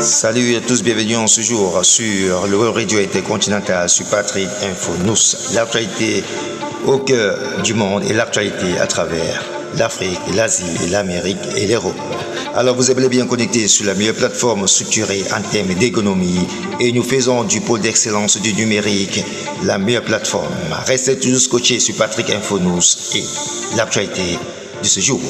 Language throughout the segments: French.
Salut à tous, bienvenue en ce jour sur le radio intercontinental sur Patrick Info News. L'actualité au cœur du monde et l'actualité à travers l'Afrique, l'Asie, l'Amérique et l'Europe. Alors vous êtes bel et bien connecté sur la meilleure plateforme structurée en termes d'économie et nous faisons du pôle d'excellence du numérique la meilleure plateforme. Restez toujours scotchés sur Patrick Info News et l'actualité de ce jour.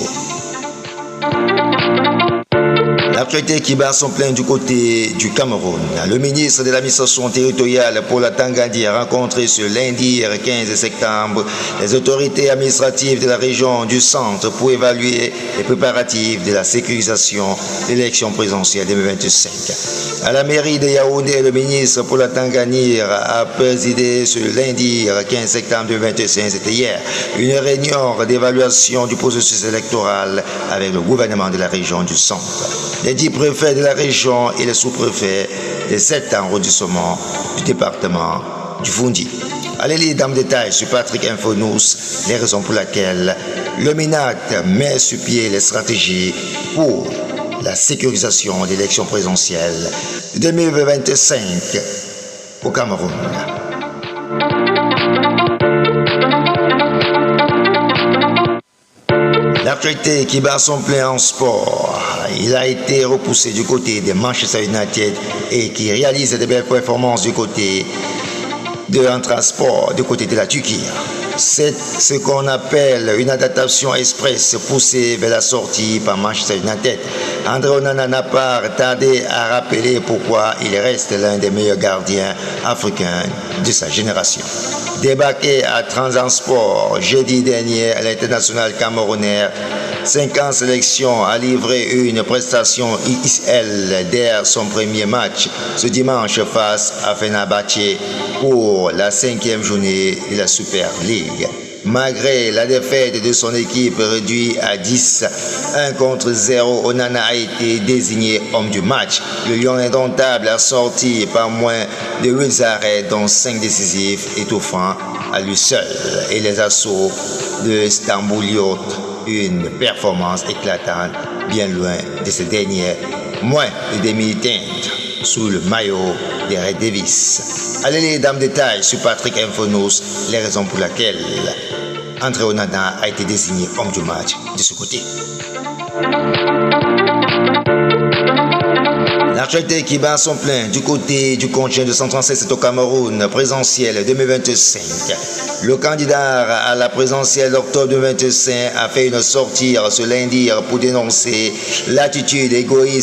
L'actualité qui bat son plein du côté du Cameroun. Le ministre de l'administration territoriale pour la Tanganyika a rencontré ce lundi 15 septembre les autorités administratives de la région du centre pour évaluer les préparatifs de la sécurisation de l'élection présidentielle 2025. À la mairie de Yaoundé, le ministre pour la Tanganyika a présidé ce lundi 15 septembre 2025, c'était hier, une réunion d'évaluation du processus électoral avec le gouvernement de la région du centre. Les 10 préfets de la région et les sous-préfets des 7 arrondissements du département du Fondi. Allez lire dans le détail sur Patrick Info News les raisons pour lesquelles le MINAT met sur pied les stratégies pour la sécurisation de l'élection présidentielle de 2025 au Cameroun. L'actualité qui bat son plein en sport. Il a été repoussé du côté de Manchester United et qui réalise de belles performances du côté de Antrasport, du côté de la Turquie. C'est ce qu'on appelle une adaptation express poussée vers la sortie par Manchester United. André Onana n'a pas tardé à rappeler pourquoi il reste l'un des meilleurs gardiens africains de sa génération. Débarqué à Transport jeudi dernier, l'international camerounais, 5 ans sélection, a livré une prestation XL dès son premier match ce dimanche face à Fenerbahçe pour la 5e journée de la Super League. Malgré la défaite de son équipe réduite à 10, 1 contre 0, Onana a été désigné homme du match. Le Lion indomptable a sorti par moins de 8 arrêts, dont 5 décisifs, étouffant à lui seul. Et les assauts de Stambouliote, une performance éclatante, bien loin de ce dernier, moins de demi-teinte sous le maillot des Red Devils. Allez les dames détails sur Patrick Info News, les raisons pour lesquelles André Onana a été désigné homme du match de ce côté. L'actualité qui bat son plein du côté du contingent de 137 au Cameroun, présidentielle 2025. Le candidat à la présidentielle d'octobre 2025 a fait une sortie ce lundi pour dénoncer l'attitude égoïste